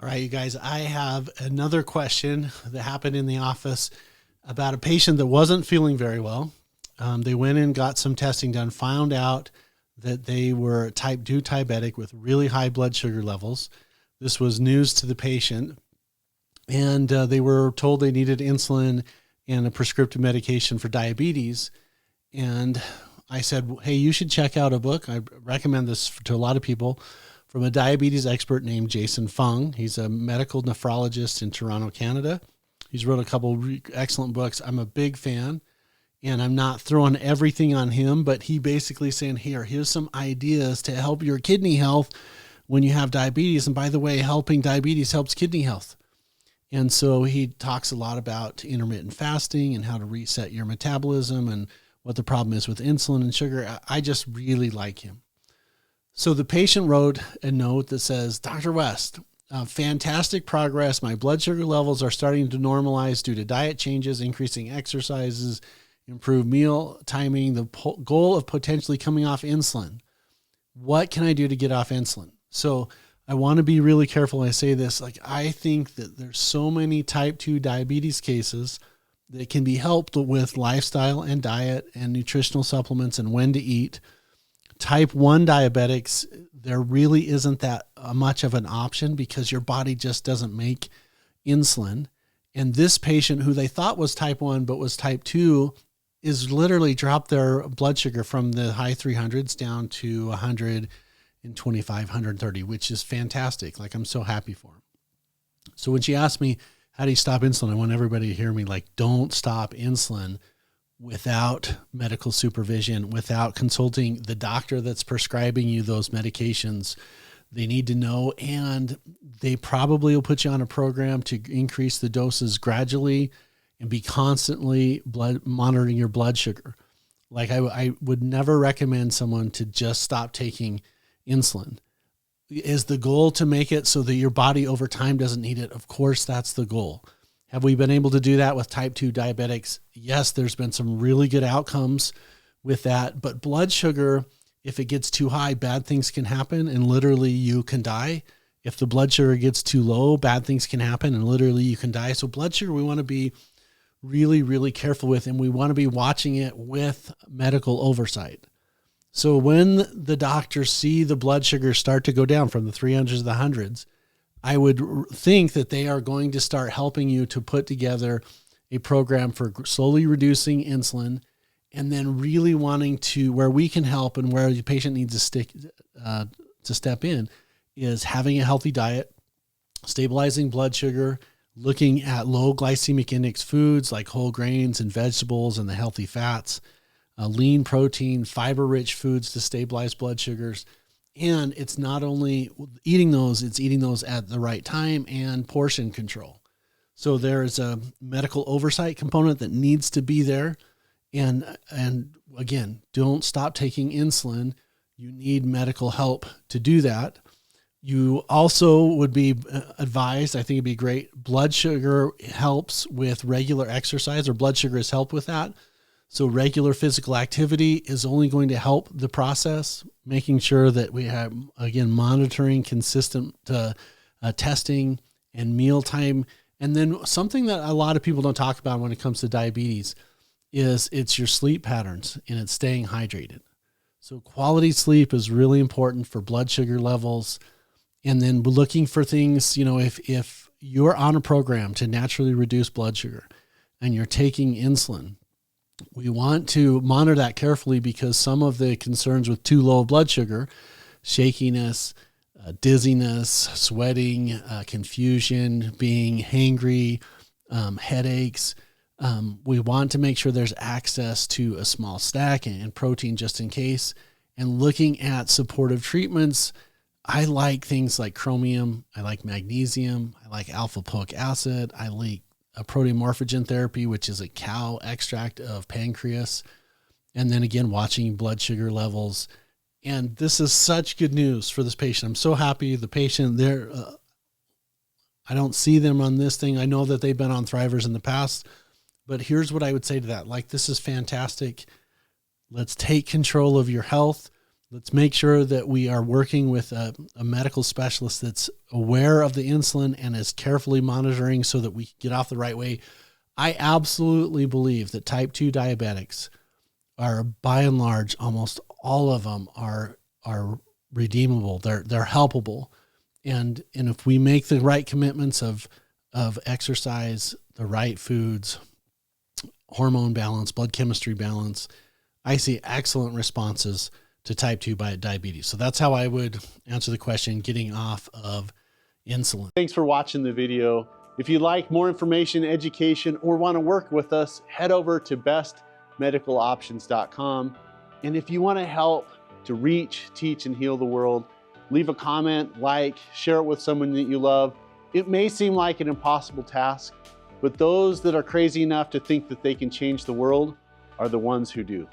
All right, you guys, I have another question that happened in the office about a patient that wasn't feeling very well. They went and got some testing done, found out that they were type 2 diabetic with really high blood sugar levels. This was news to the patient, and they were told they needed insulin and a prescriptive medication for diabetes. And I said, hey, you should check out a book. I recommend this to a lot of people, from a diabetes expert named Jason Fung. He's a medical nephrologist in Toronto, Canada. He's wrote a couple excellent books. I'm a big fan, and I'm not throwing everything on him, but he basically saying, here's some ideas to help your kidney health when you have diabetes. And by the way, helping diabetes helps kidney health. And so he talks a lot about intermittent fasting and how to reset your metabolism and what the problem is with insulin and sugar. I just really like him. So the patient wrote a note that says, Dr. West, fantastic progress. My blood sugar levels are starting to normalize due to diet changes, increasing exercises, improved meal timing, the goal of potentially coming off insulin. What can I do to get off insulin? So I want to be really careful when I say this. Like, I think that there's so many type 2 diabetes cases that can be helped with lifestyle and diet and nutritional supplements and when to eat. Type 1 diabetics, there really isn't that much of an option because your body just doesn't make insulin. And this patient, who they thought was type 1 but was type 2, is literally dropped their blood sugar from the high 300s down to 125, 130, which is fantastic. Like, I'm so happy for him. So when she asked me, how do you stop insulin? I want everybody to hear me, like, don't stop insulin without medical supervision, without consulting the doctor that's prescribing you those medications. They need to know, and they probably will put you on a program to increase the doses gradually and be constantly monitoring your blood sugar. Like, I would never recommend someone to just stop taking insulin. Is the goal to make it so that your body over time doesn't need it? Of course, that's the goal. Have we been able to do that with type 2 diabetics? Yes, there's been some really good outcomes with that. But blood sugar, if it gets too high, bad things can happen and literally you can die. If the blood sugar gets too low, bad things can happen and literally you can die. So blood sugar, we want to be really, really careful with, and we want to be watching it with medical oversight. So when the doctors see the blood sugar start to go down from the 300s to the hundreds, I would think that they are going to start helping you to put together a program for slowly reducing insulin, and then really wanting to, where we can help and where the patient needs to step in, is having a healthy diet, stabilizing blood sugar, looking at low glycemic index foods like whole grains and vegetables and the healthy fats, lean protein, fiber-rich foods to stabilize blood sugars. And it's not only eating those, it's eating those at the right time and portion control. So there's a medical oversight component that needs to be there. And again, don't stop taking insulin. You need medical help to do that. You also would be advised, I think it'd be great, blood sugar helps with regular exercise, or blood sugar has helped with that. So regular physical activity is only going to help the process, making sure that we have, again, monitoring consistent testing and mealtime. And then something that a lot of people don't talk about when it comes to diabetes is it's your sleep patterns and it's staying hydrated. So quality sleep is really important for blood sugar levels. And then looking for things, if you're on a program to naturally reduce blood sugar and you're taking insulin, we want to monitor that carefully, because some of the concerns with too low blood sugar, shakiness, dizziness, sweating, confusion, being hangry, headaches, we want to make sure there's access to a small stack and protein just in case. And looking at supportive treatments, I like things like chromium, I like magnesium, I like alpha-puic acid, I like a protein morphogen therapy, which is a cow extract of pancreas. And then again, watching blood sugar levels. And this is such good news for this patient. I'm so happy the patient there. I don't see them on this thing. I know that they've been on Thrivers in the past, but here's what I would say to that. Like, this is fantastic. Let's take control of your health. Let's make sure that we are working with a medical specialist that's aware of the insulin and is carefully monitoring so that we get off the right way. I absolutely believe that type 2 diabetics are, by and large, almost all of them are redeemable. They're helpable. And if we make the right commitments of exercise, the right foods, hormone balance, blood chemistry balance, I see excellent responses to type 2 diabetes. So that's how I would answer the question, getting off of insulin. Thanks for watching the video. If you'd like more information, education, or want to work with us, head over to bestmedicaloptions.com. And if you want to help to reach, teach, and heal the world, leave a comment, like, share it with someone that you love. It may seem like an impossible task, but those that are crazy enough to think that they can change the world are the ones who do.